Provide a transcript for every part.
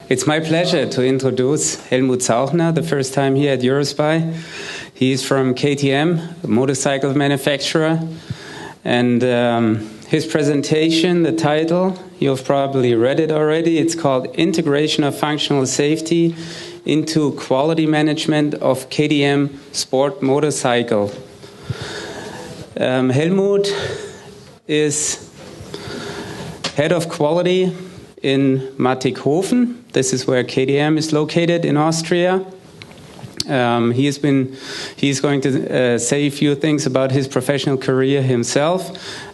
It's my pleasure to introduce Helmut Zauchner, the first time here at EuroSPI. He's from KTM, a motorcycle manufacturer, and his presentation, the title, you've probably read it already, it's called Integration of Functional Safety into Quality Management of KTM-Sportmotorcycle. Helmut is head of quality in Mattighofen. This is where KTM is located in Austria. He's going to say a few things about his professional career himself.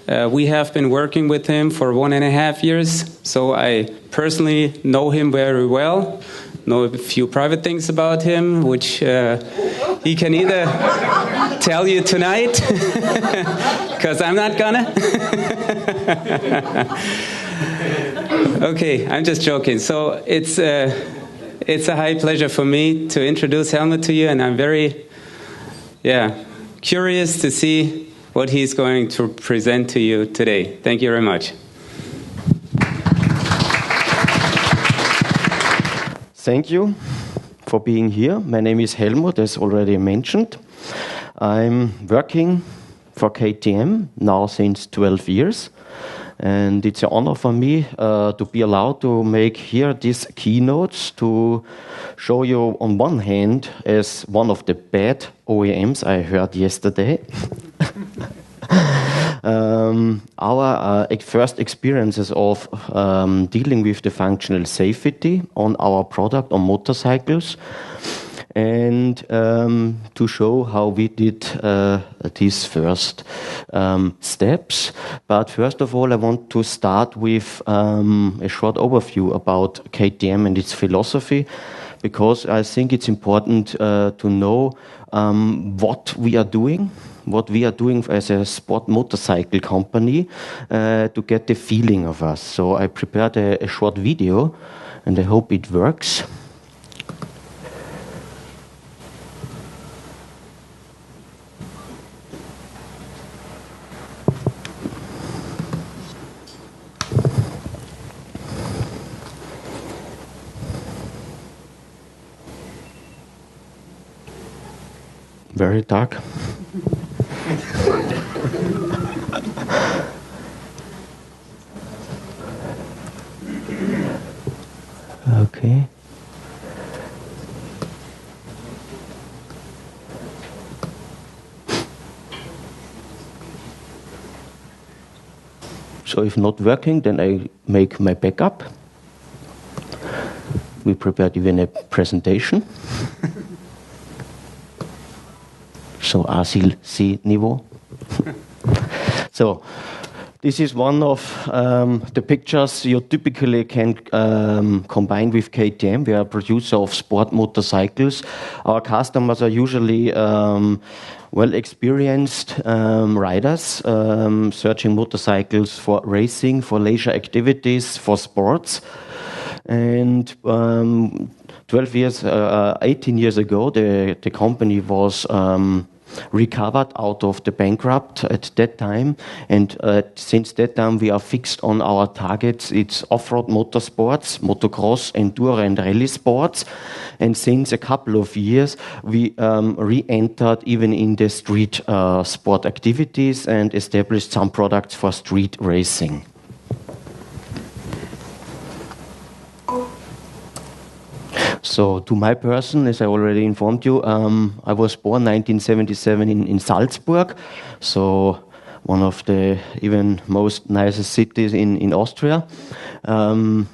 We have been working with him for 1.5 years, so I personally know him very well. Know a few private things about him, which he can either tell you tonight, because I'm not gonna. Okay, I'm just joking. So it's a high pleasure for me to introduce Helmut to you, and I'm very, curious to see what he's going to present to you today. Thank you very much. Thank you for being here. My name is Helmut, as already mentioned. I'm working for KTM now since 12 years. And it's an honor for me to be allowed to make here these keynotes to show you, on one hand, as one of the bad OEMs I heard yesterday, our first experiences of dealing with the functional safety on our product on motorcycles, and to show how we did these first steps. But first of all, I want to start with a short overview about KTM and its philosophy, because I think it's important to know what we are doing as a sport motorcycle company to get the feeling of us. So I prepared a short video, and I hope it works. Very dark. Okay. So if not working, then I make my backup. We prepared even a presentation. So Asil C-Niveau. So this is one of the pictures you typically can combine with KTM. We are a producer of sport motorcycles. Our customers are usually well-experienced riders, searching motorcycles for racing, for leisure activities, for sports. And 18 years ago, the company was recovered out of the bankrupt at that time, and since that time we are fixed on our targets. It's off-road motorsports, motocross, enduro and rally sports, and since a couple of years we re-entered even in the street sport activities and established some products for street racing. So to my person, as I already informed you, I was born 1977 in Salzburg, so one of the even most nicest cities in Austria. After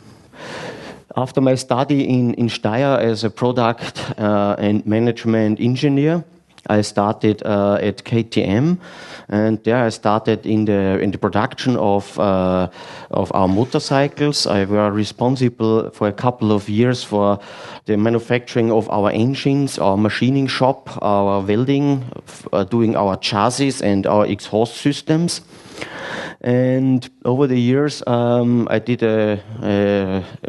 my study in Steyr as a product and management engineer, I started at KTM, and there I started in the production of our motorcycles. I was responsible for a couple of years for the manufacturing of our engines, our machining shop, our welding, doing our chassis and our exhaust systems. And over the years, I did a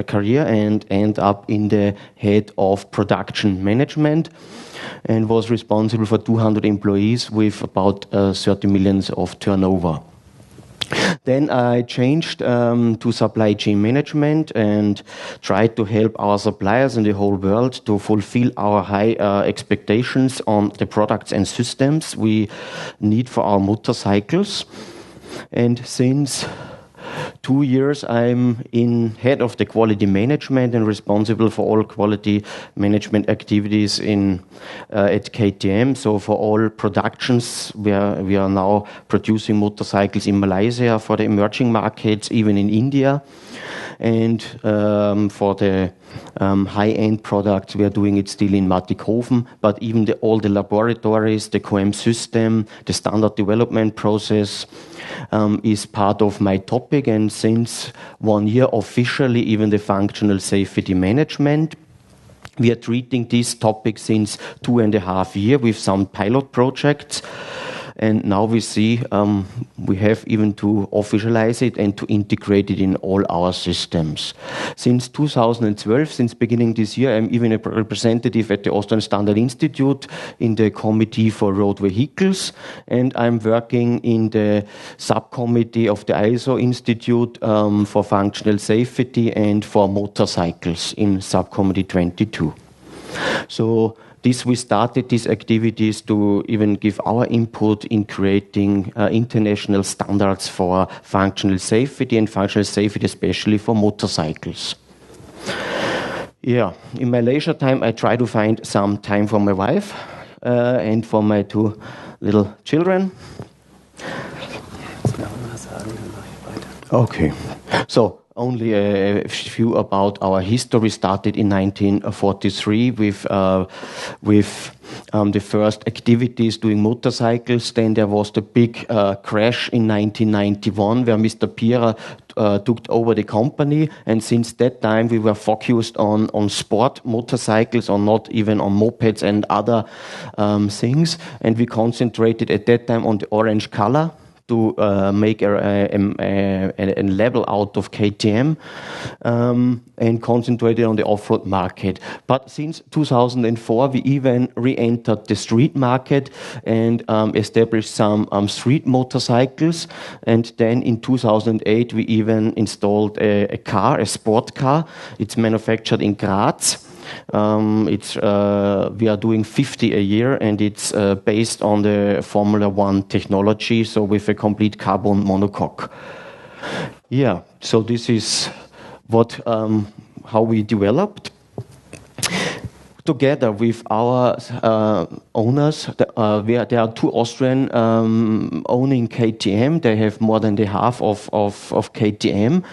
career and ended up in the head of production management, and was responsible for 200 employees with about 30 million of turnover. Then I changed to supply chain management and tried to help our suppliers in the whole world to fulfill our high expectations on the products and systems we need for our motorcycles. And since 2 years, I'm head of the quality management and responsible for all quality management activities at KTM. So for all productions, we are now producing motorcycles in Malaysia for the emerging markets, even in India. And for the high-end products, we are doing it still in Mattighofen, but even all the laboratories, the QM system, the standard development process is part of my topic. And since 1 year officially, even the functional safety management. We are treating this topic since 2.5 years with some pilot projects. And now we see we have even to officialize it and to integrate it in all our systems. Since 2012, since beginning this year, I'm even a representative at the Austrian Standard Institute in the Committee for Road Vehicles. And I'm working in the subcommittee of the ISO Institute for Functional Safety and for motorcycles in subcommittee 22. So we started these activities to even give our input in creating international standards for functional safety and functional safety especially for motorcycles. Yeah, in my leisure time I try to find some time for my wife and for my 2 little children. Okay, so only a few about our history. Started in 1943 with the first activities doing motorcycles. Then there was the big crash in 1991 where Mr. Pira took over the company. And since that time we were focused on sport motorcycles, or not even on mopeds and other things. And we concentrated at that time on the orange color to make a level out of KTM and concentrated on the off-road market. But since 2004, we even re-entered the street market and established some street motorcycles. And then in 2008, we even installed a sport car. It's manufactured in Graz. We are doing 50 a year, and it's based on the Formula 1 technology, so with a complete carbon monocoque. Yeah, so this is how we developed. Together with our owners, there are 2 Austrian owning KTM. They have more than the half of KTM.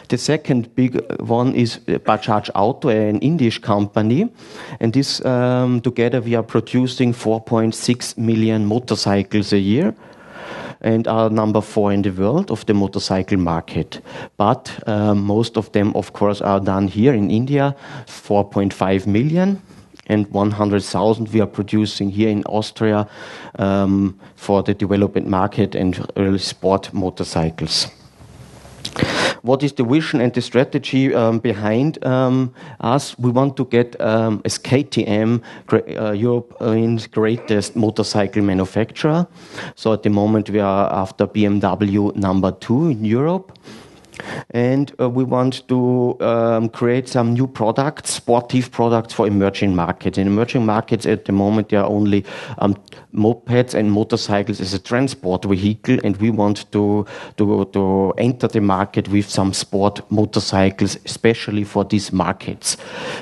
The second big one is Bajaj Auto, an Indian company. And this together we are producing 4.6 million motorcycles a year and are number 4 in the world of the motorcycle market. But most of them, of course, are done here in India, 4.5 million. And 100,000 we are producing here in Austria for the development market and early sport motorcycles. What is the vision and the strategy behind us? We want to get as KTM Europe's greatest motorcycle manufacturer. So at the moment we are after BMW number 2 in Europe. And we want to create some new products, sportive products for emerging markets. In emerging markets at the moment there are only mopeds and motorcycles as a transport vehicle, and we want to enter the market with some sport motorcycles, especially for these markets.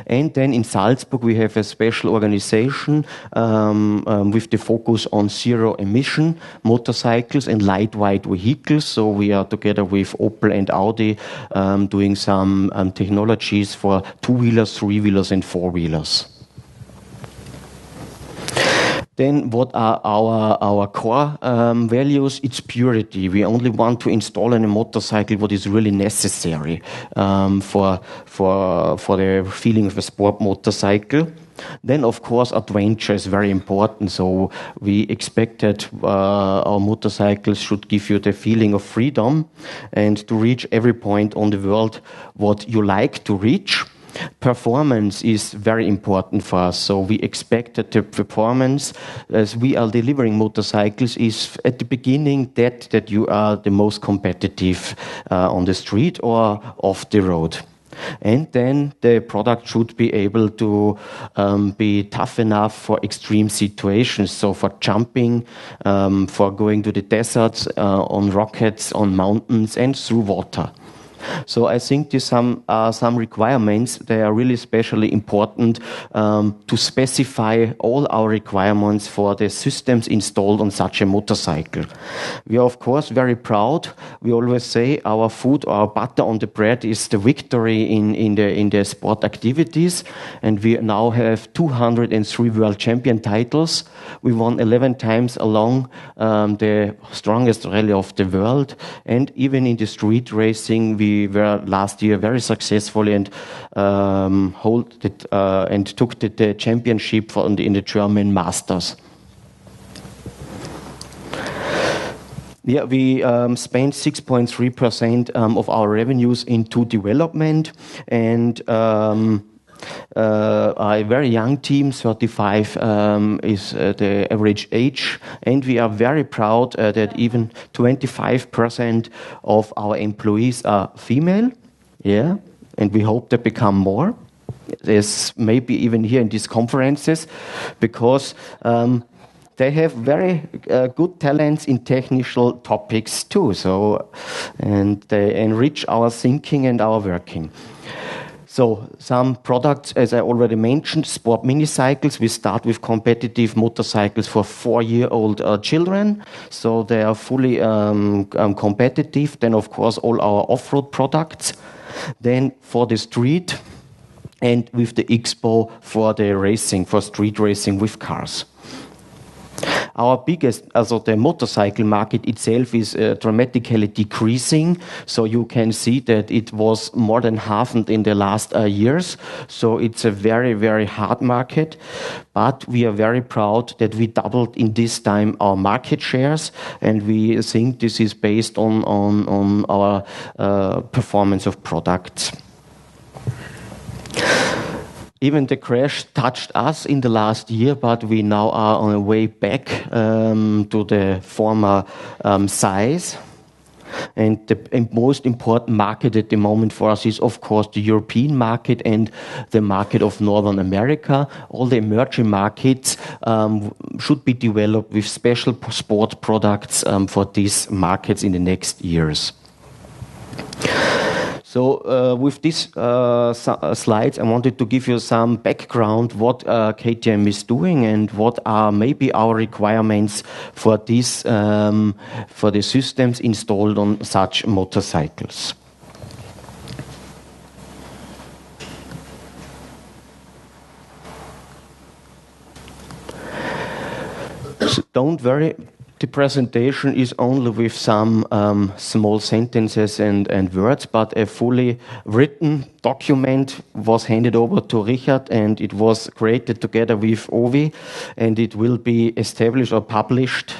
And then in Salzburg we have a special organization with the focus on zero emission motorcycles and lightweight vehicles. So we are together with Opel and Audi doing some technologies for 2-wheelers, 3-wheelers and 4-wheelers. Then what are our core values? It's purity. We only want to install in a motorcycle what is really necessary for the feeling of a sport motorcycle. Then, of course, adventure is very important. So we expect that our motorcycles should give you the feeling of freedom and to reach every point on the world what you like to reach. performance is very important for us. So we expect that the performance, as we are delivering motorcycles, is at the beginning that you are the most competitive on the street or off the road. And then the product should be able to be tough enough for extreme situations. So for jumping, for going to the deserts, on rockets, on mountains, and through water. So I think these some requirements. They are really especially important to specify all our requirements for the systems installed on such a motorcycle. We are of course very proud. We always say our food, our butter on the bread is the victory in the sport activities, and we now have 203 world champion titles. We won 11 times along the strongest rally of the world, and even in the street racing we were last year very successful and took the championship in the German Masters. Yeah, we spent 6.3% of our revenues into development, and a very young team, 35 is the average age, and we are very proud that even 25% of our employees are female. Yeah, and we hope to become more. There's maybe even here in these conferences, because they have very good talents in technical topics too. So, and they enrich our thinking and our working. So some products, as I already mentioned, sport minicycles. We start with competitive motorcycles for 4-year-old children. So they are fully competitive. Then, of course, all our off-road products. Then for the street, and with the Expo for the racing, for street racing with cars. Our biggest, also the motorcycle market itself, is dramatically decreasing. So you can see that it was more than halved in the last years. So it's a very, very hard market. But we are very proud that we doubled in this time our market shares. And we think this is based on our performance of products. Even the crash touched us in the last year, but we now are on a way back to the former size. And the most important market at the moment for us is, of course, the European market and the market of Northern America. All the emerging markets should be developed with special sport products for these markets in the next years. So with these slides, I wanted to give you some background what KTM is doing and what are maybe our requirements for these for the systems installed on such motorcycles. So don't worry. The presentation is only with some small sentences and words, but a fully written document was handed over to Richard, and it was created together with Ovi, and it will be established or published,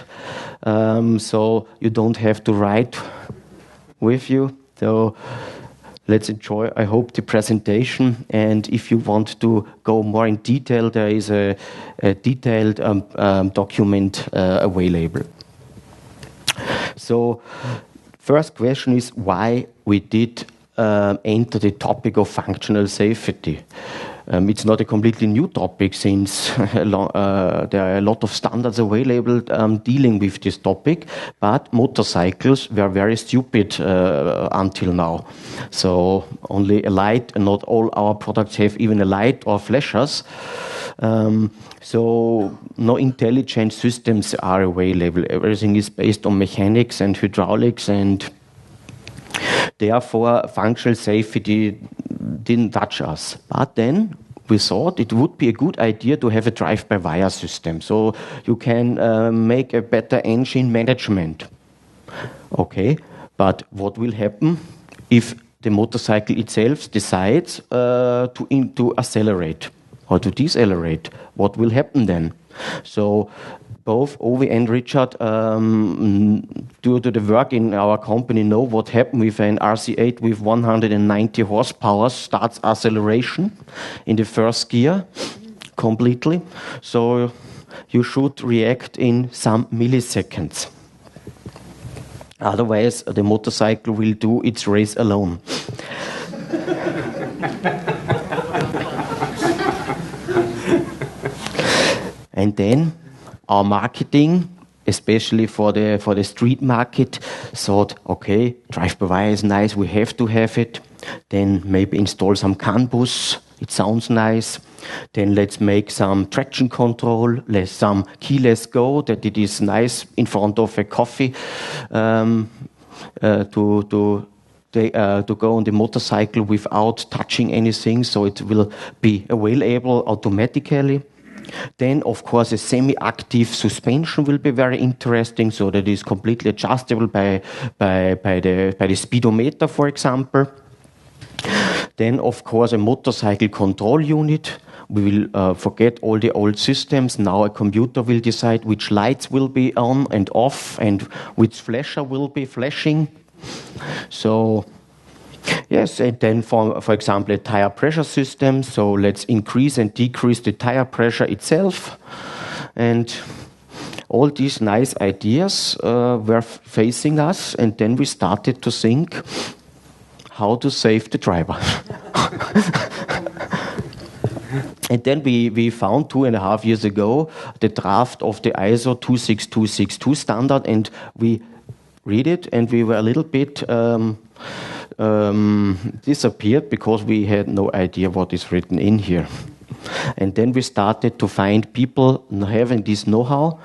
so you don't have to write with you. So let's enjoy, I hope, the presentation. And if you want to go more in detail, there is a detailed document available. So, first question is why we did enter the topic of functional safety. It's not a completely new topic, since there are a lot of standards available dealing with this topic, but motorcycles were very stupid until now. So only a light, and not all our products have even a light or flashers. So no intelligent systems are available. Everything is based on mechanics and hydraulics, and therefore functional safety didn't touch us. But then we thought it would be a good idea to have a drive-by-wire system, so you can make a better engine management. Okay, but what will happen if the motorcycle itself decides to accelerate or to decelerate? What will happen then? So both Ovi and Richard, due to the work in our company, know what happened with an RC8 with 190 horsepower, starts acceleration in the first gear completely. So you should react in some milliseconds. Otherwise, the motorcycle will do its race alone. And then our marketing, especially for the street market, thought, okay, drive-by-wire is nice, we have to have it. Then maybe install some CAN bus, it sounds nice. Then let's make some traction control, some keyless go, that it is nice in front of a coffee to go on the motorcycle without touching anything, so it will be available automatically. Then, of course, a semi-active suspension will be very interesting, so that is completely adjustable by the speedometer, for example. Then, of course, a motorcycle control unit. We will forget all the old systems. Now a computer will decide which lights will be on and off and which flasher will be flashing. So, yes, and then for example, a tire pressure system. So let's increase and decrease the tire pressure itself. And all these nice ideas were facing us. And then we started to think how to save the driver. And then we found 2.5 years ago the draft of the ISO 26262 standard, and we read it, and we were a little bit disappeared because we had no idea what is written in here. And then we started to find people having this know-how,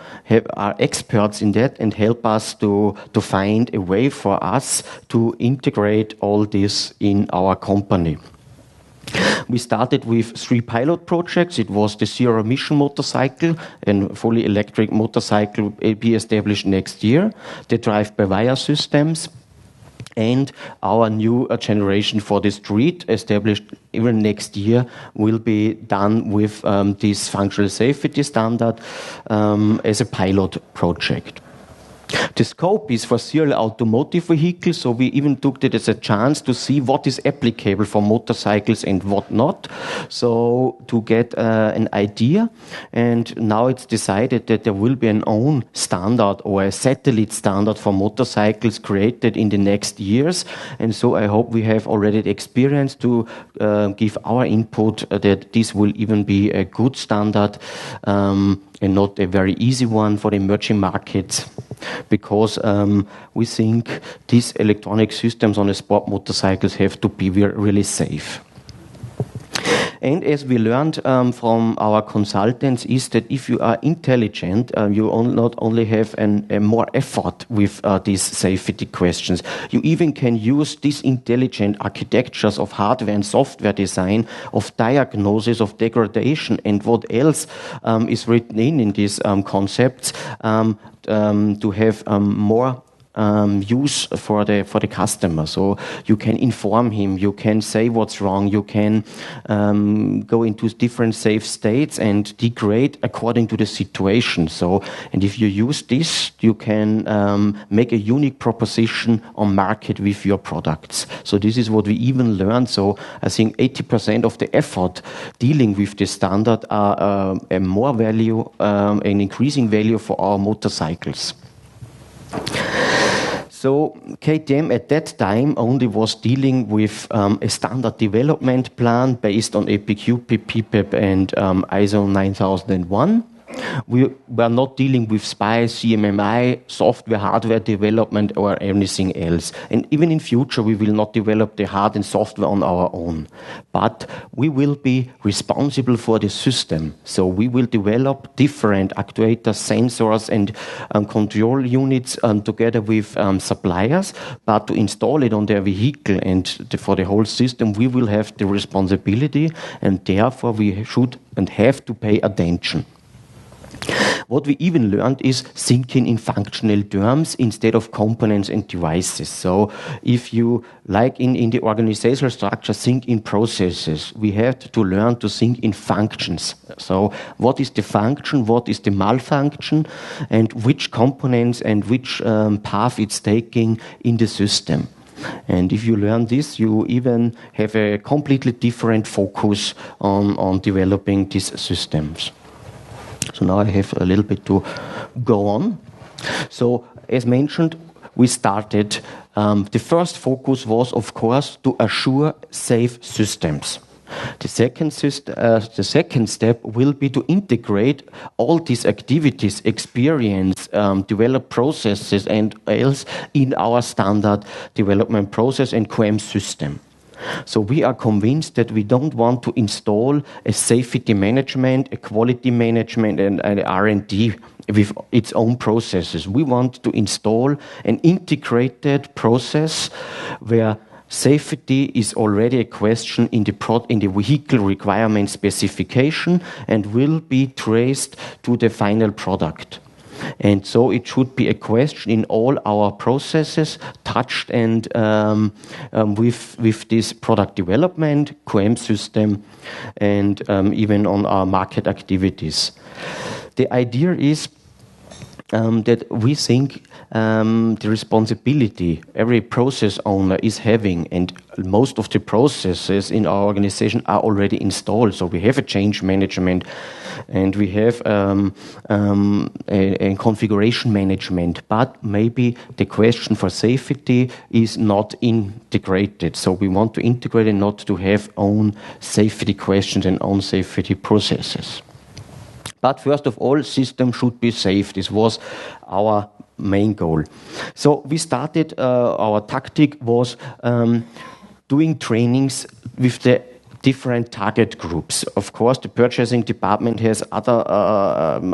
are experts in that, and help us to find a way for us to integrate all this in our company. We started with 3 pilot projects. It was the zero-emission motorcycle and fully electric motorcycle will be established next year, the drive-by-wire systems, and our new generation for the street, established even next year, will be done with this functional safety standard as a pilot project. The scope is for serial automotive vehicles, so we even took it as a chance to see what is applicable for motorcycles and what not, so to get an idea. And now it's decided that there will be an own standard or a satellite standard for motorcycles created in the next years. And so I hope we have already the experience to give our input that this will even be a good standard and not a very easy one for the emerging markets, because we think these electronic systems on the sport motorcycles have to be really safe. And as we learned from our consultants, is that if you are intelligent, you not only have a more effort with these safety questions, you even can use these intelligent architectures of hardware and software design, of diagnosis, of degradation, and what else is written in these concepts to have more use for the customer. So you can inform him, you can say what's wrong, you can go into different safe states and degrade according to the situation. So, and if you use this, you can make a unique proposition on market with your products. So this is what we even learned. So I think 80% of the effort dealing with this standard are a more value, an increasing value for our motorcycles. So KTM at that time only was dealing with a standard development plan based on APQP, PPAP and ISO 9001. We were not dealing with SPI, CMMI, software, hardware development or anything else. And even in future, we will not develop the hard and software on our own. But we will be responsible for the system. So we will develop different actuators, sensors and control units together with suppliers. But to install it on their vehicle and for the whole system, we will have the responsibility, and therefore we should and have to pay attention. What we even learned is thinking in functional terms instead of components and devices. So if you, like in the organizational structure, think in processes, we have to learn to think in functions. So what is the function, what is the malfunction, and which components and which path it's taking in the system. And if you learn this, you even have a completely different focus on developing these systems. So now I have a little bit to go on. So as mentioned, we started. The first focus was, of course, to assure safe systems. The second step will be to integrate all these activities, experience, develop processes and else in our standard development process and QM system. So we are convinced that we don't want to install a safety management, a quality management and an R&D with its own processes. We want to install an integrated process where safety is already a question in the vehicle requirement specification and will be traced to the final product. And so it should be a question in all our processes touched and with this product development, QM system, and even on our market activities. The idea is that we think the responsibility every process owner is having, and most of the processes in our organization are already installed. So we have a change management and we have a configuration management, but maybe the question for safety is not integrated. So we want to integrate and not to have own safety questions and own safety processes. But first of all, system should be safe. This was our main goal. So we started, our tactic was doing trainings with the different target groups. Of course, the purchasing department has other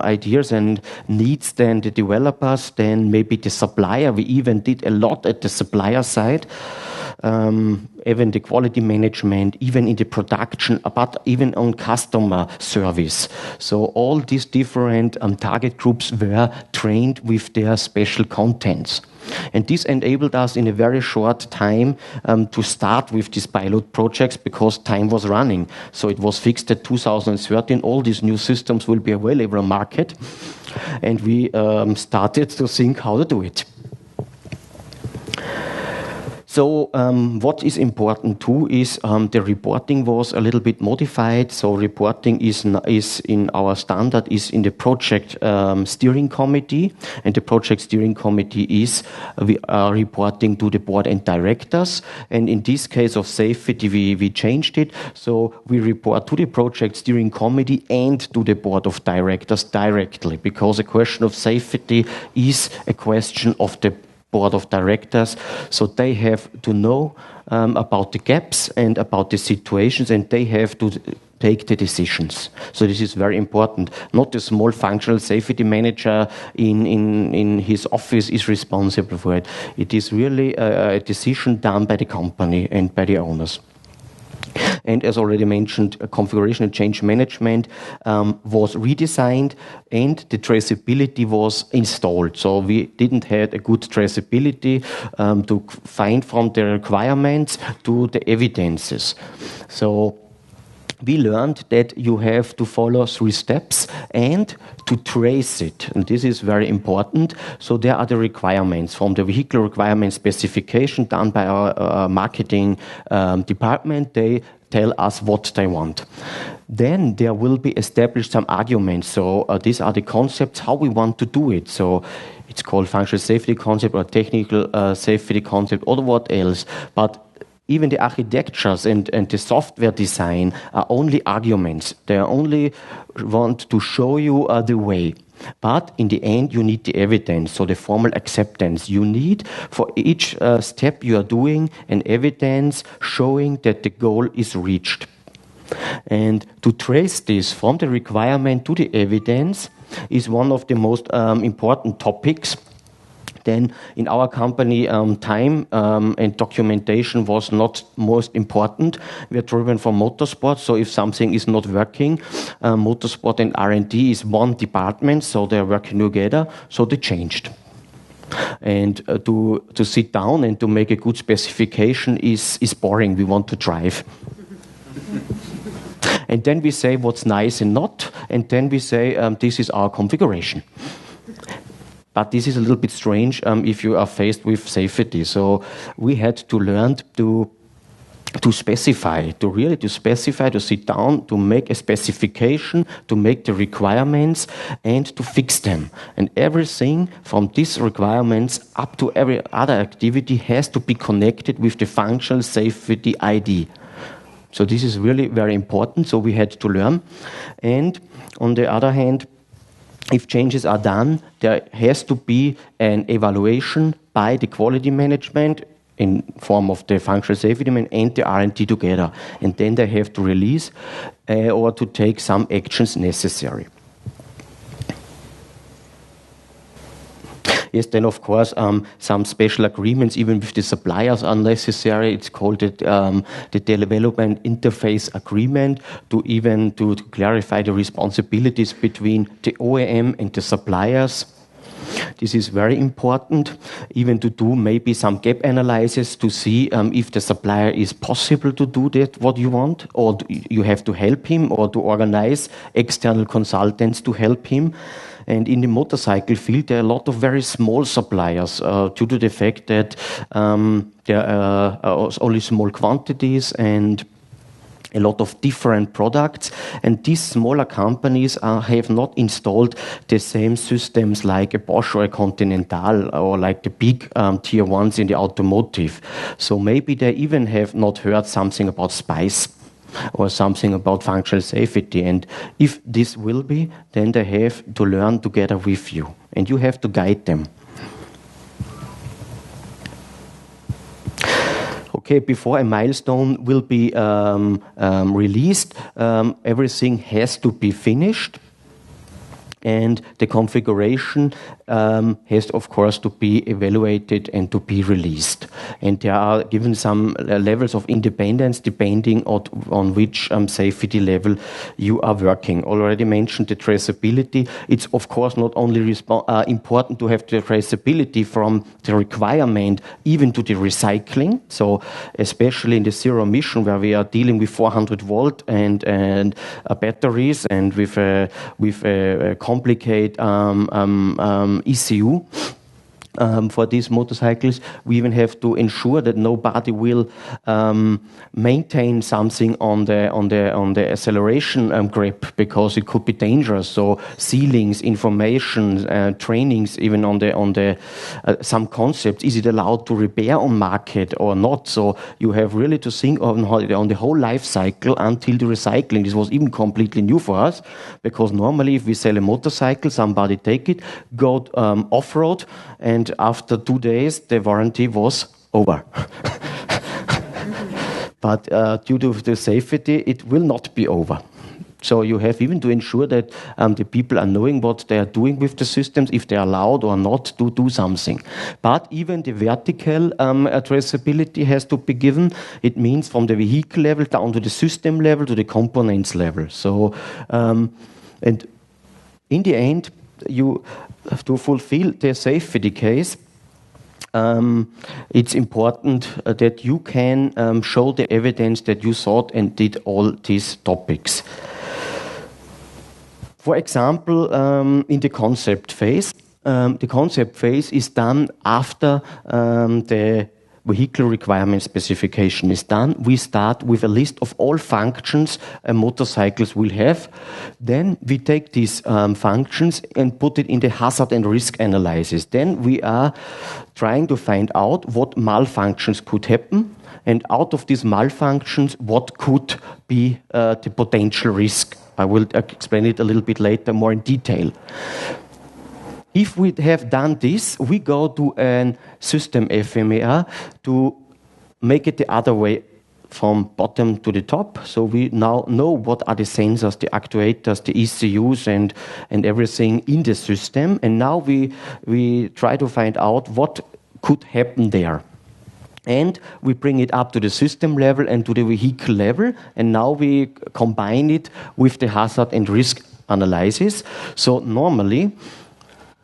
ideas and needs than the developers, than maybe the supplier. We even did a lot at the supplier side. Even the quality management, even in the production, but even on customer service. So all these different target groups were trained with their special contents. And this enabled us in a very short time to start with these pilot projects because time was running. So it was fixed at 2013, all these new systems will be available on market. And we started to think how to do it. So what is important too is the reporting was a little bit modified. So reporting is in our standard is in the project steering committee, and the project steering committee is we are reporting to the board and directors. And in this case of safety, we changed it. So we report to the project steering committee and to the board of directors directly, because a question of safety is a question of the board of directors, so they have to know about the gaps and about the situations, and they have to take the decisions. So this is very important. Not a small functional safety manager in his office is responsible for it. It is really a decision done by the company and by the owners. And as already mentioned, configuration and change management was redesigned and the traceability was installed. So we didn't have a good traceability to find from the requirements to the evidences. So we learned that you have to follow 3 steps and to trace it. And this is very important. So there are the requirements from the vehicle requirement specification done by our marketing department. They tell us what they want. Then there will be established some arguments. So these are the concepts, how we want to do it. So it's called functional safety concept or technical safety concept or what else. But even the architectures and the software design are only arguments. They only want to show you the way. But in the end, you need the evidence, so the formal acceptance. You need, for each step you are doing, an evidence showing that the goal is reached. And to trace this from the requirement to the evidence is one of the most important topics, Then in our company, time and documentation was not most important. We are driven for motorsport, so if something is not working, motorsport and R&D is one department, so they're working together, so they changed. And to sit down and to make a good specification is boring. We want to drive. And then we say what's nice and not, and then we say this is our configuration. But this is a little bit strange if you are faced with safety. So we had to learn to specify, to sit down, to make a specification, to make the requirements, and to fix them. And everything from these requirements up to every other activity has to be connected with the functional safety ID. So this is really very important, so we had to learn. And on the other hand, if changes are done, there has to be an evaluation by the quality management in form of the functional safety and the R&D together. And then they have to release or to take some actions necessary. Yes, then of course some special agreements even with the suppliers are necessary. It's called the development interface agreement to clarify the responsibilities between the OEM and the suppliers. This is very important, even to do maybe some gap analysis to see if the supplier is possible to do that what you want, or you have to help him, or to organize external consultants to help him. And in the motorcycle field, there are a lot of very small suppliers due to the fact that there are only small quantities and a lot of different products, and these smaller companies have not installed the same systems like a Bosch or a Continental or like the big tier ones in the automotive. So maybe they even have not heard something about SPICE or something about functional safety. And if this will be, then they have to learn together with you, and you have to guide them. Okay, before a milestone will be released, everything has to be finished, and the configuration has, of course, to be evaluated and to be released. And there are given some levels of independence depending on which safety level you are working. Already mentioned the traceability. It's, of course, not only important to have the traceability from the requirement even to the recycling. So especially in the zero emission, where we are dealing with 400 volt and batteries, and with a complicated ECU for these motorcycles, we even have to ensure that nobody will maintain something on the acceleration grip, because it could be dangerous. So sealings, information, trainings, even on the some concepts, is it allowed to repair on market or not? So you have really to think on the whole life cycle until the recycling. This was even completely new for us, because normally if we sell a motorcycle, somebody take it, go off-road, and after 2 days, the warranty was over. But due to the safety, it will not be over. So you have even to ensure that the people are knowing what they are doing with the systems, if they are allowed or not to do something. But even the vertical traceability has to be given. It means from the vehicle level down to the system level to the components level. So, and in the end, you have to fulfill the safety case. It's important that you can show the evidence that you thought and did all these topics. For example, in the concept phase, is done after the vehicle requirement specification is done. We start with a list of all functions motorcycles will have. Then we take these functions and put it in the hazard and risk analysis. Then we are trying to find out what malfunctions could happen, and out of these malfunctions, what could be the potential risk. I will explain it a little bit later, more in detail. If we have done this, we go to a system FMEA to make it the other way from bottom to the top. So we now know what are the sensors, the actuators, the ECUs and everything in the system. And now we try to find out what could happen there. And we bring it up to the system level and to the vehicle level. And now we combine it with the hazard and risk analysis. So normally,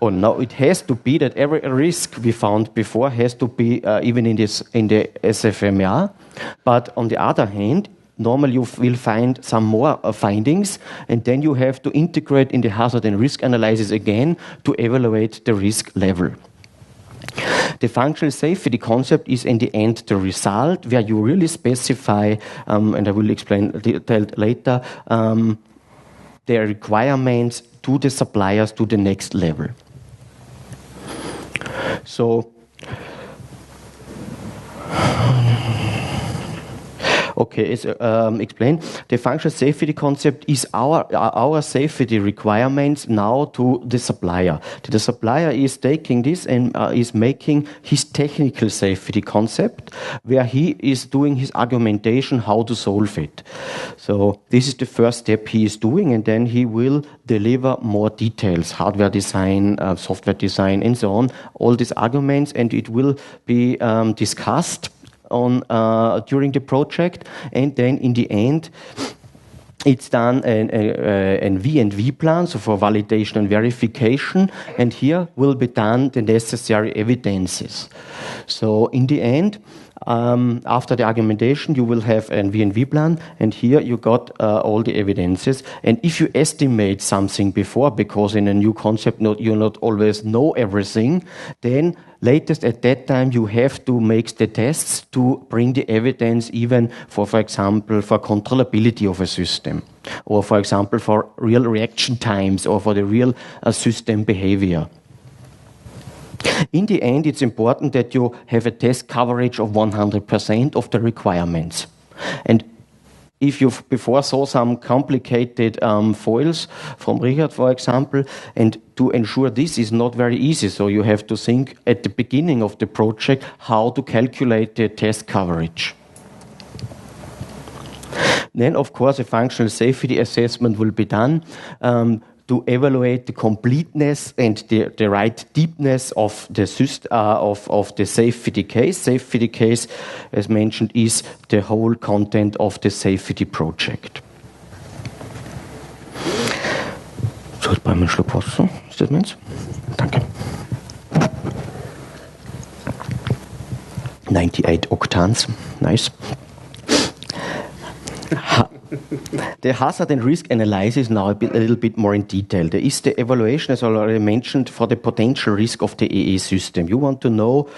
or now it has to be that every risk we found before has to be even in the SFMR. But on the other hand, normally you will find some more findings, and then you have to integrate in the hazard and risk analysis again to evaluate the risk level. The functional safety concept is in the end the result where you really specify, and I will explain detailed later, their requirements to the suppliers to the next level. So, okay, as explained, the functional safety concept is our safety requirements now to the supplier. The supplier is taking this and is making his technical safety concept, where he is doing his argumentation how to solve it. So this is the first step he is doing, and then he will deliver more details, hardware design, software design, and so on, all these arguments, and it will be discussed on during the project, and then in the end it's done a V&V plan, so for validation and verification, and here will be done the necessary evidences. So in the end, after the argumentation, you will have a V&V plan, and here you got all the evidences. And if you estimate something before, because in a new concept you not always know everything, then latest at that time you have to make the tests to bring the evidence even for example, for controllability of a system, or for example, for real reaction times, or for the real system behavior. In the end, it's important that you have a test coverage of 100% of the requirements. And if you before saw some complicated foils from Richard, for example, and to ensure this is not very easy, so you have to think at the beginning of the project how to calculate the test coverage. Then, of course, a functional safety assessment will be done to evaluate the completeness and the right deepness of the of the safety case. Safety case, as mentioned, is the whole content of the safety project. So, jetzt beim Schluck Wasser. Ist das meins? Danke. 98 octans. Nice. The hazard and risk analysis now a little bit more in detail. There is the evaluation, as I already mentioned, for the potential risk of the EE system. You want to know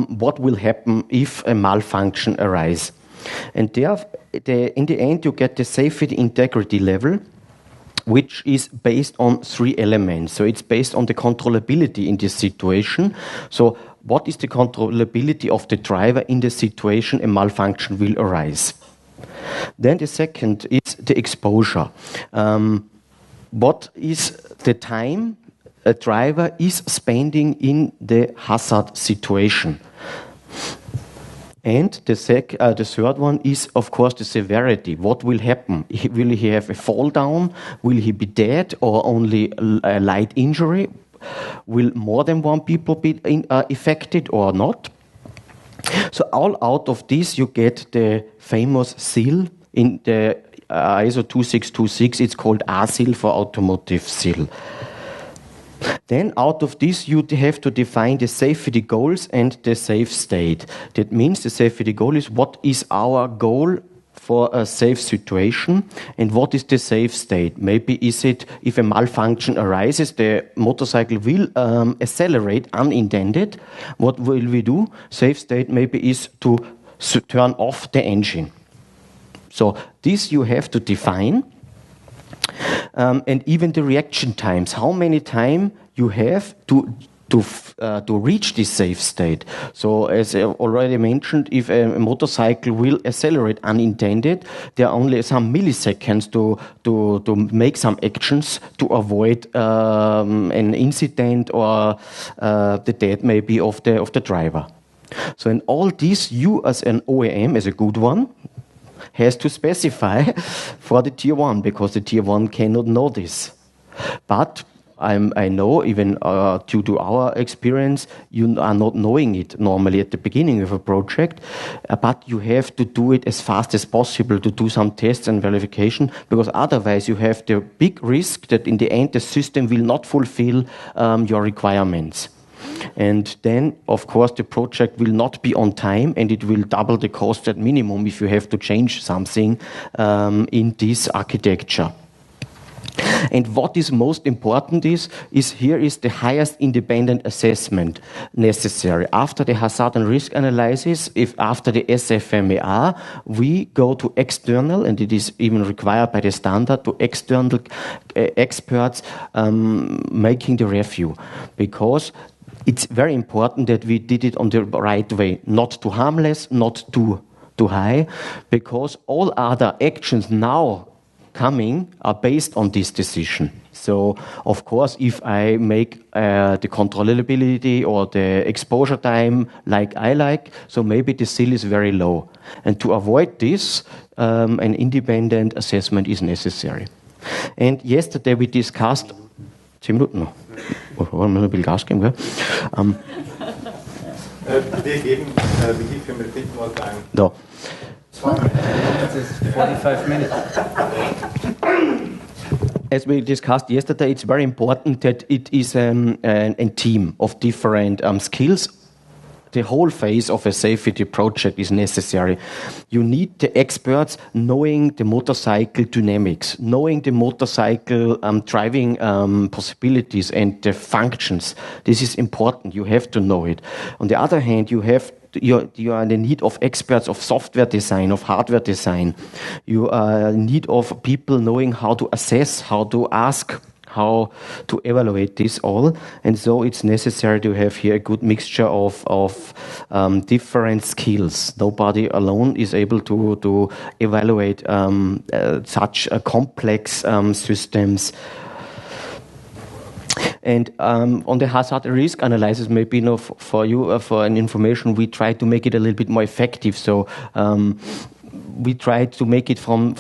what will happen if a malfunction arises. And there, in the end, you get the safety integrity level, which is based on 3 elements. So it's based on the controllability in this situation. So what is the controllability of the driver in the situation a malfunction will arise? Then the second is the exposure. What is the time a driver is spending in the hazard situation? And the third one is, of course, the severity. What will happen? Will he have a fall down? Will he be dead, or only a light injury? Will more than one people be affected or not? So all out of this, you get the famous seal in the ISO 2626. It's called A-seal for automotive seal. Then out of this, you have to define the safety goals and the safe state. That means the safety goal is what is our goal for a safe situation, and what is the safe state? Maybe is it if a malfunction arises, the motorcycle will accelerate unintended. What will we do? Safe state maybe is to turn off the engine. So this you have to define. And even the reaction times, how many time you have to reach this safe state. So as I already mentioned, if a motorcycle will accelerate unintended, there are only some milliseconds to make some actions to avoid an incident or the death maybe of the driver. So in all this, you as an OEM, as a good one, has to specify for the tier 1, because the tier 1 cannot know this. But I know, even due to our experience, you are not knowing it normally at the beginning of a project, but you have to do it as fast as possible to do some tests and verification, because otherwise you have the big risk that in the end the system will not fulfill your requirements. And then, of course, the project will not be on time, and it will double the cost at minimum if you have to change something in this architecture. And what is most important is here is the highest independent assessment necessary. After the hazard and risk analysis, after the SFMER, we go to external, and it is even required by the standard, to external experts making the review. Because it's very important that we did it on the right way, not too harmless, not too high, because all other actions now coming are based on this decision. So, of course, if I make the controllability or the exposure time like I like, so maybe the SIL is very low. And to avoid this, an independent assessment is necessary. And yesterday we discussed... 10 Minuten noch. Wollen wir ein bisschen Gas geben, gell? We give him a bit more time. No. 45 minutes. As we discussed yesterday, it's very important that it is a team of different skills. The whole phase of a safety project is necessary. You need the experts knowing the motorcycle dynamics, knowing the motorcycle driving possibilities and the functions. This is important. You have to know it. On the other hand, you are in the need of experts of software design, of hardware design. You are in need of people knowing how to assess, how to ask, how to evaluate this all. And so it's necessary to have here a good mixture of different skills. Nobody alone is able to evaluate such complex systems. And on the hazard and risk analysis, maybe for you, for an information, we try to make it a little bit more effective. So we try to make it from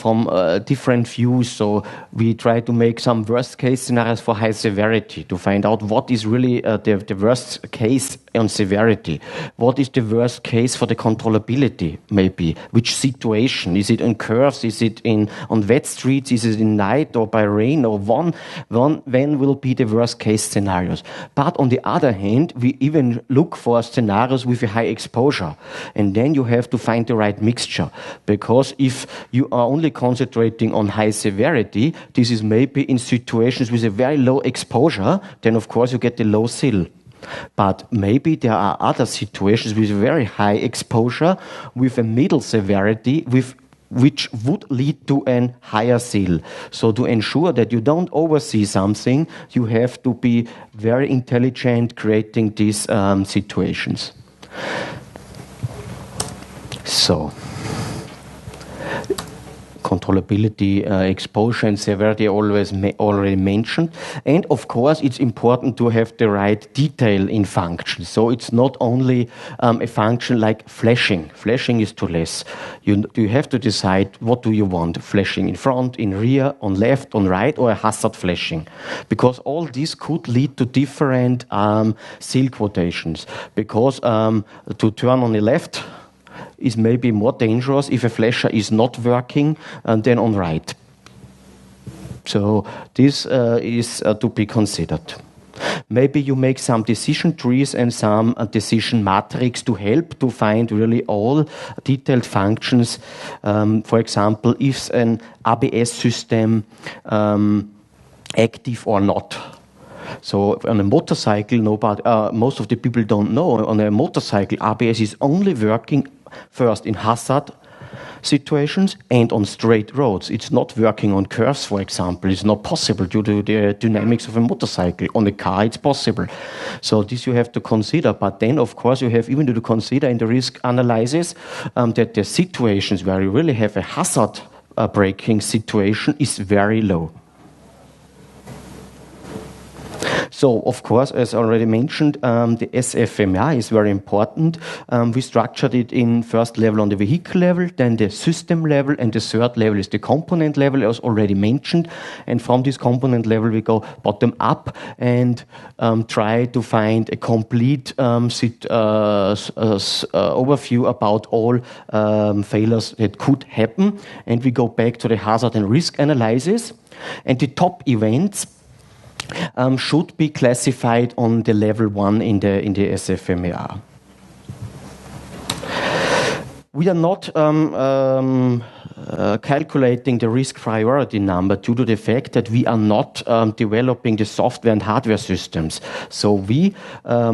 different views. So we try to make some worst case scenarios for high severity to find out what is really the worst case on severity. What is the worst case for the controllability, maybe? Which situation? Is it on curves? Is it on wet streets? Is it in night or by rain? Or when will be the worst case scenarios? But on the other hand, we even look for scenarios with a high exposure. And then you have to find the right mixture. Because if you are only concentrating on high severity, this is maybe in situations with a very low exposure, then of course you get the low SIL. But maybe there are other situations with very high exposure, with a middle severity, which would lead to a higher SIL. So to ensure that you don't oversee something, you have to be very intelligent creating these situations. So, controllability, exposure and severity already mentioned. And of course, it's important to have the right detail in function. So it's not only a function like flashing. Flashing is too less. You have to decide what do you want. Flashing in front, in rear, on left, on right, or a hazard flashing. Because all this could lead to different SIL quotations. Because to turn on the left is maybe more dangerous if a flasher is not working than on right. So this is to be considered. Maybe you make some decision trees and some decision matrix to help to find really all detailed functions. For example, is an ABS system active or not? So on a motorcycle, most of the people don't know. On a motorcycle, ABS is only working first in hazard situations and on straight roads. It's not working on curves, for example. It's not possible due to the dynamics of a motorcycle. On a car, it's possible. So this you have to consider. But then, of course, you have even to consider in the risk analysis that the situations where you really have a hazard braking situation is very low. So, of course, as already mentioned, the SFMR is very important. We structured it in first level on the vehicle level, then the system level, and the third level is the component level, as already mentioned. And from this component level, we go bottom up and try to find a complete overview about all failures that could happen. And we go back to the hazard and risk analysis. And the top events should be classified on the level 1 in the SFMER. We are not calculating the risk priority number due to the fact that we are not developing the software and hardware systems. So we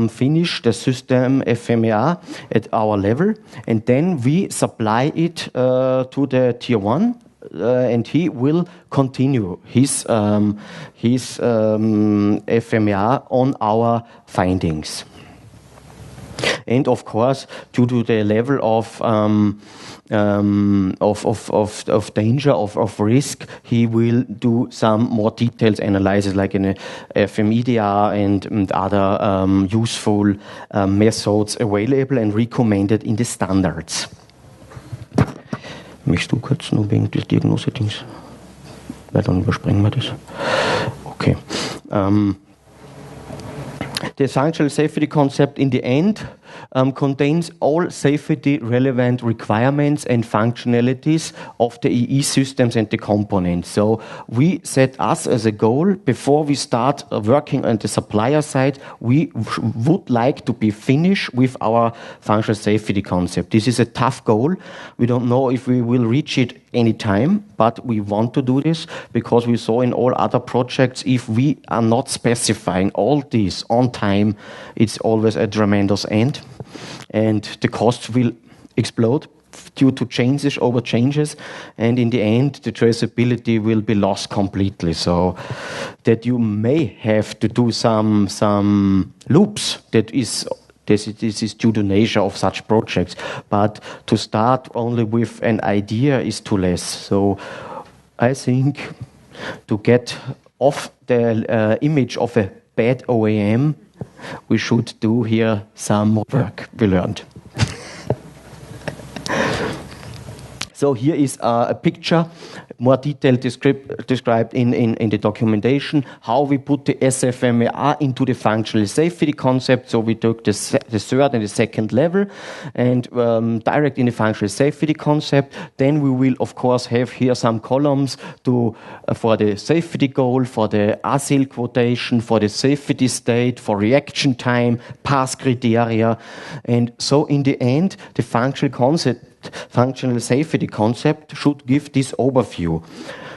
finish the system FMER at our level, and then we supply it to the tier 1. And he will continue his FMER on our findings. And of course, due to the level of danger, of risk, he will do some more detailed analysis, like in a FMEDR and other useful methods available and recommended in the standards. Möchtest du kurz nur wegen des Diagnose-Dings? Weil dann überspringen wir das. Okay. The functional safety concept in the end contains all safety relevant requirements and functionalities of the EE systems and the components. So we set us as a goal, before we start working on the supplier side, we would like to be finished with our functional safety concept. This is a tough goal. We don't know if we will reach it any time, but we want to do this because we saw in all other projects, if we are not specifying all this on time, it's always a tremendous end, and the costs will explode due to changes over changes, and in the end the traceability will be lost completely. So that you may have to do some loops, this is due to nature of such projects, but to start only with an idea is too less. So I think to get off the image of a bad OEM, we should do here some more work we learned. So here is a picture, more detailed described in the documentation, how we put the SFMER into the functional safety concept. So we took the third and the second level and direct in the functional safety concept. Then we will, of course, have here some columns for the safety goal, for the ASIL quotation, for the safety state, for reaction time, pass criteria. And so in the end, the functional safety concept should give this overview.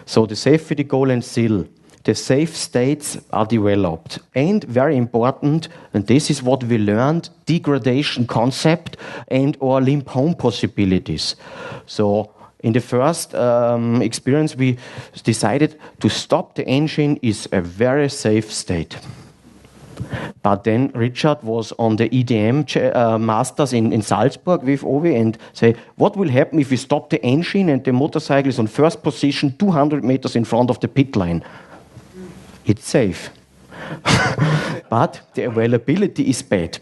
So the safety goal and SIL, the safe states are developed. And very important, and this is what we learned, degradation concept and or limp home possibilities. So in the first experience, we decided to stop the engine is a very safe state. But then Richard was on the EDM Masters in Salzburg with Ovi and say, what will happen if we stop the engine and the motorcycle is on first position 200 meters in front of the pit line? It's safe. But the availability is bad.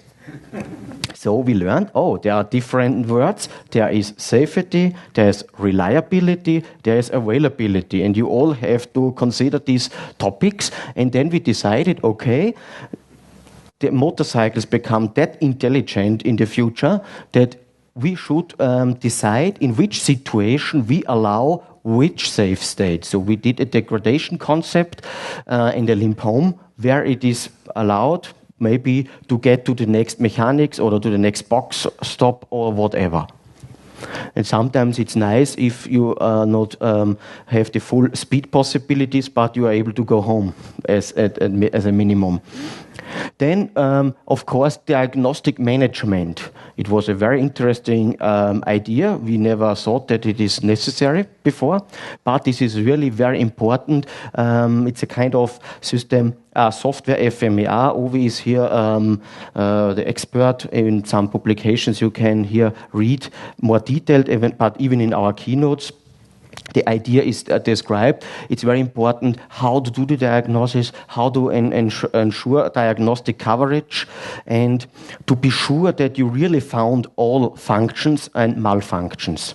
So we learned, there are different words. There is safety, there is reliability, there is availability. And you all have to consider these topics. And then we decided, okay, the motorcycles become that intelligent in the future that we should decide in which situation we allow which safe state. So we did a degradation concept in the limp home where it is allowed maybe to get to the next mechanics or to the next box stop or whatever. And sometimes it's nice if you not have the full speed possibilities, but you are able to go home as a minimum. Then, of course, diagnostic management. It was a very interesting idea. We never thought that it is necessary before, but this is really very important. It's a kind of system, software FMER. Ovi is here the expert in some publications. You can here read more detailed, but even in our keynotes. the idea is described. It's very important how to do the diagnosis, how to ensure diagnostic coverage, and to be sure that you really found all functions and malfunctions.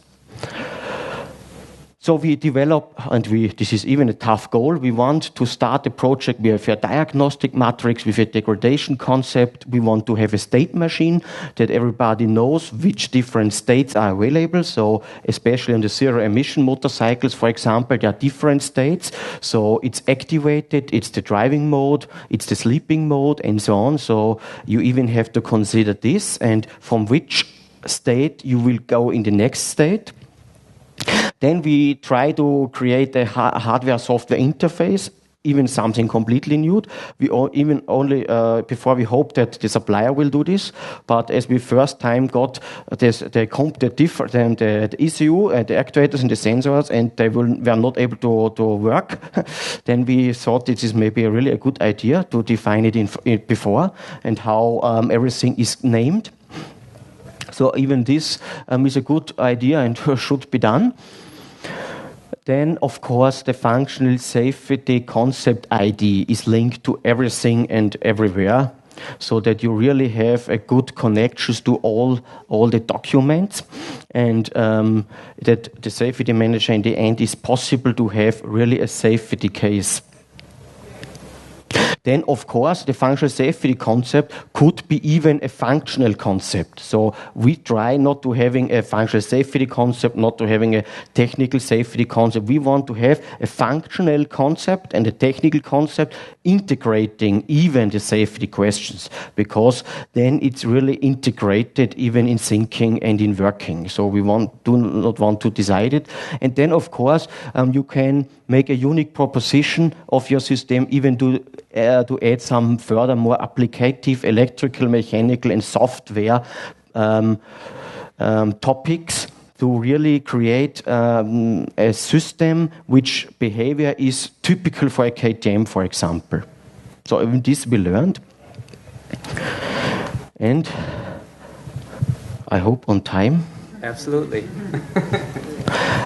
So we develop, and this is even a tough goal, we want to start the project with a diagnostic matrix, with a degradation concept. We want to have a state machine that everybody knows which different states are available. So especially on the zero emission motorcycles, for example, there are different states. So it's activated, it's the driving mode, it's the sleeping mode, and so on. So you even have to consider this, and from which state you will go in the next state. Then we try to create a hardware-software interface, even something completely new. Before we hope that the supplier will do this, but as we first time got the ECU and the actuators and the sensors, and they were not able to work, then we thought this is maybe really a good idea to define it before, and how everything is named. So even this is a good idea and should be done. Then, of course, the functional safety concept ID is linked to everything and everywhere, so that you really have a good connections to all the documents, and that the safety manager in the end is possible to have really a safety case. Then, of course, the functional safety concept could be even a functional concept. So we try not to having a functional safety concept, not to having a technical safety concept. We want to have a functional concept and a technical concept integrating even the safety questions, because then it's really integrated even in thinking and in working. So we do not want to decide it. And then, of course, you can make a unique proposition of your system, even to add some further more applicative electrical, mechanical, and software topics to really create a system which behavior is typical for a KTM, for example. So even this we learned. And I hope on time. Absolutely.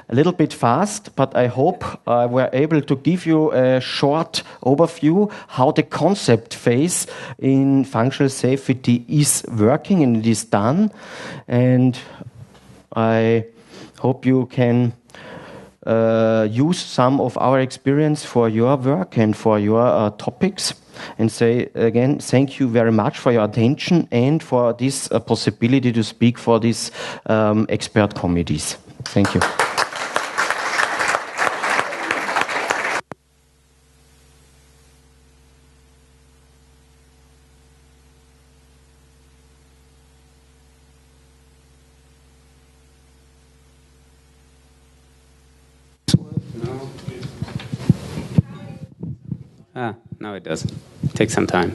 A little bit fast, but I hope we're able to give you a short overview how the concept phase in functional safety is working and it is done. And I hope you can use some of our experience for your work and for your topics. And say again, thank you very much for your attention and for this possibility to speak for these expert committees. Thank you. No, it doesn't. Take some time.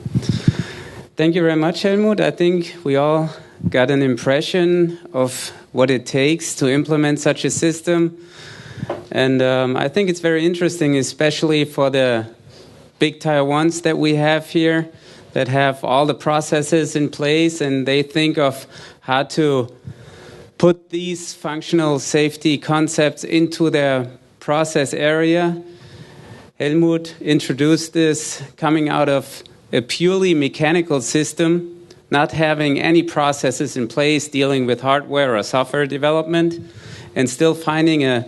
Thank you very much, Helmut. I think we all got an impression of what it takes to implement such a system. And I think it's very interesting, especially for the big Tier 1s that we have here, that have all the processes in place, and they think of how to put these functional safety concepts into their process area. Helmut introduced this coming out of a purely mechanical system, not having any processes in place, dealing with hardware or software development, and still finding a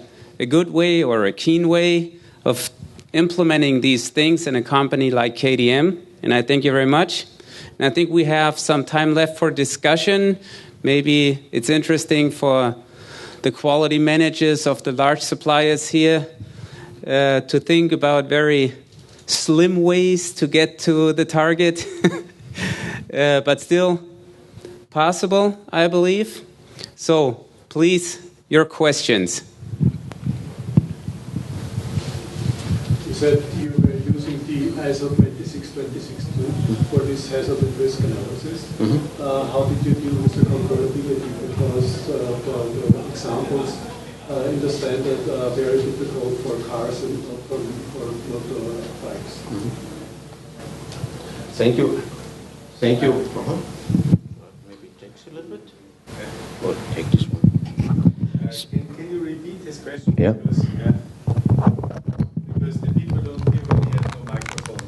good way or a keen way of implementing these things in a company like KTM. And I thank you very much. And I think we have some time left for discussion. Maybe it's interesting for the quality managers of the large suppliers here to think about very slim ways to get to the target, but still possible, I believe. So please, your questions. You said you were using the ISO 26262 for this hazard and risk analysis. Mm-hmm. How did you deal with the controllability? Because the examples in the standard are very difficult for cars and not for motorbikes. Mm-hmm. Thank you. Thank you. Maybe it takes a little bit. Or take this one. Can you repeat this question? Yeah. Because the people don't hear when you have no microphone.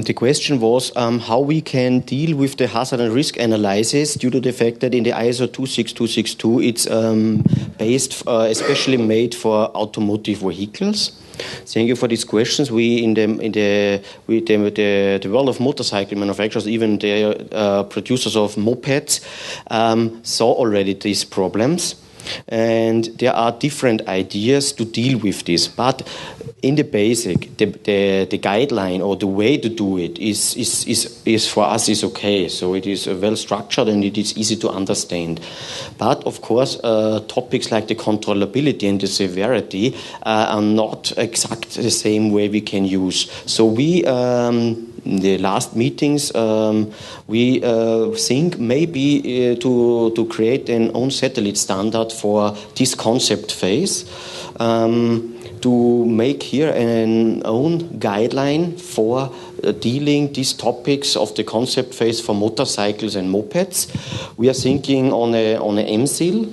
The question was how we can deal with the hazard and risk analysis due to the fact that in the ISO 26262 it's based, especially made for automotive vehicles. Thank you for these questions. We in the world of motorcycle manufacturers, even the producers of mopeds, saw already these problems. And there are different ideas to deal with this, but in the basic, the guideline or the way to do it is for us is okay. So it is well structured and it is easy to understand. But of course, topics like the controllability and the severity are not exactly the same way we can use. So we. In the last meetings, we think maybe to create an own satellite standard for this concept phase, to make here an own guideline for dealing these topics of the concept phase for motorcycles and mopeds. We are thinking on a MSIL.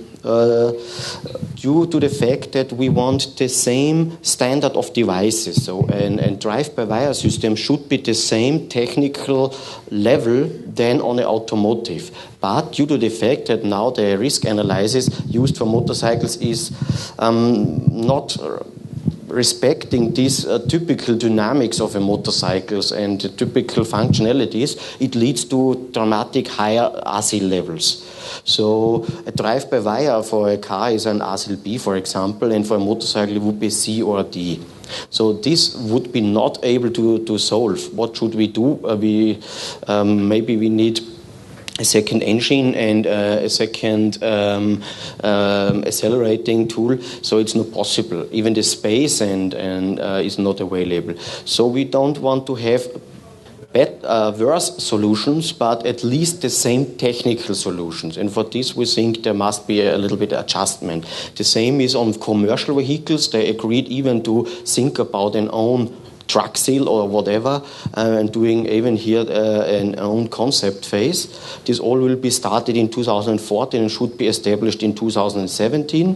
Due to the fact that we want the same standard of devices. So, and drive-by-wire system should be the same technical level than on an automotive. But due to the fact that now the risk analysis used for motorcycles is not respecting these typical dynamics of a motorcycles and the typical functionalities, it leads to dramatic higher ASIL levels. So a drive-by-wire for a car is an ASIL B, for example, and for a motorcycle it would be C or D. So this would be not able to solve. What should we do? Maybe we need a second engine and a second accelerating tool, so it's not possible. Even the space and is not available. So we don't want to have worse solutions, but at least the same technical solutions. And for this, we think there must be a little bit of adjustment. The same is on commercial vehicles. They agreed even to think about an own truck seal or whatever, and doing even here an own concept phase. This all will be started in 2014 and should be established in 2017.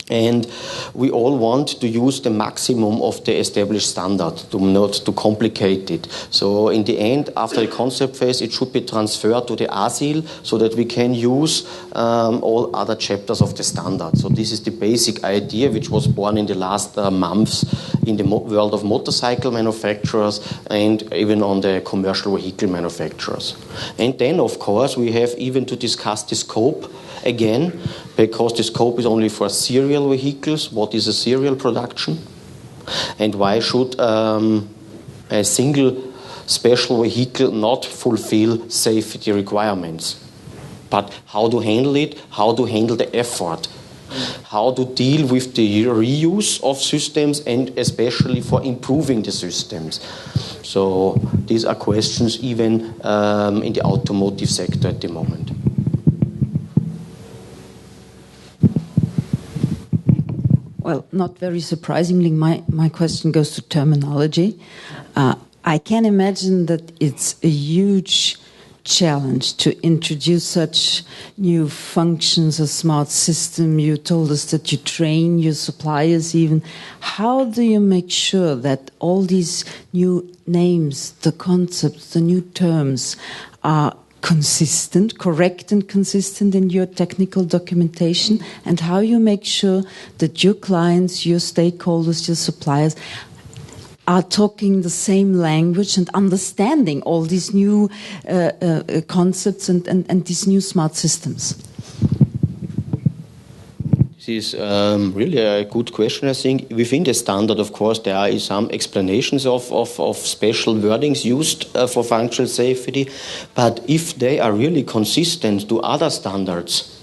And we all want to use the maximum of the established standard, not to complicate it. So in the end, after the concept phase, it should be transferred to the ASIL so that we can use all other chapters of the standard. So this is the basic idea which was born in the last months in the world of motorcycle manufacturers and even on the commercial vehicle manufacturers. And then, of course, we have even to discuss the scope again, because the scope is only for serial vehicles. What is a serial production? And why should a single special vehicle not fulfill safety requirements? But how to handle it, how to handle the effort, how to deal with the reuse of systems and especially for improving the systems. So these are questions even in the automotive sector at the moment. Well, not very surprisingly, my question goes to terminology. I can imagine that it's a huge challenge to introduce such new functions, a smart system. You told us that you train your suppliers even. How do you make sure that all these new names, the concepts, the new terms are consistent, correct and consistent in your technical documentation, and how you make sure that your clients, your stakeholders, your suppliers are talking the same language and understanding all these new concepts and these new smart systems? This is really a good question, I think. Within the standard, of course, there are some explanations of special wordings used for functional safety, but if they are really consistent to other standards,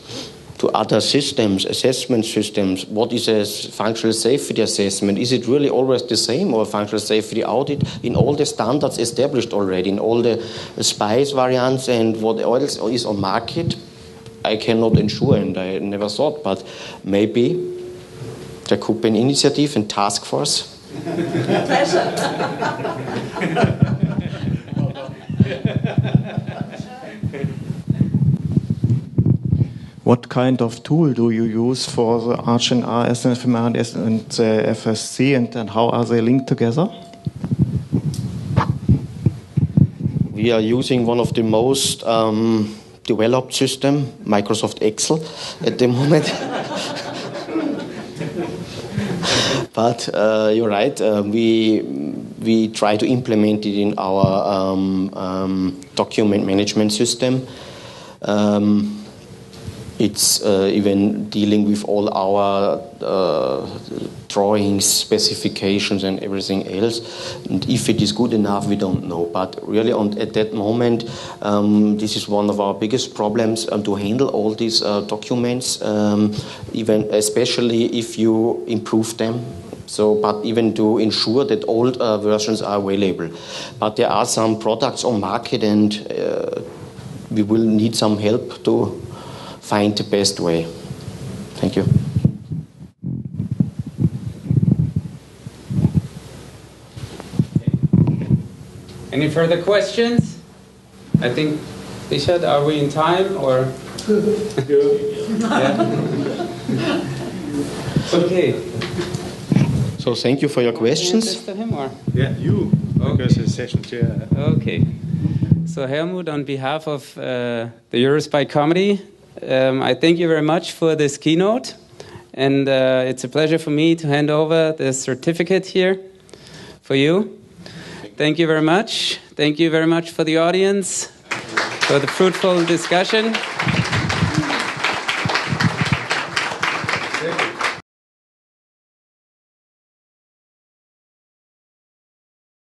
to other systems, assessment systems, what is a functional safety assessment? Is it really always the same, or a functional safety audit in all the standards established already, in all the SPIs variants and what else is on market? I cannot ensure, and I never thought, but maybe there could be an initiative and task force. What kind of tool do you use for the RCNR, SNFMR, and the FSC, and how are they linked together? We are using one of the most developed system, Microsoft Excel, at the moment. But you're right. We try to implement it in our document management system. It's even dealing with all our drawings, specifications, and everything else. And if it is good enough, we don't know. But really, at that moment, this is one of our biggest problems to handle all these documents, even especially if you improve them. So, but even to ensure that old versions are available. But there are some products on market, and we will need some help to find the best way. Thank you. Any further questions? I think, Richard, are we in time or? Yeah. Okay. So thank you for your questions. To him or? Yeah, you. Okay. Because it's session chair. Okay. So Helmut, on behalf of the EuroSPI committee, I thank you very much for this keynote. And it's a pleasure for me to hand over the certificate here for you. Thank you very much. Thank you very much for the audience, for the fruitful discussion.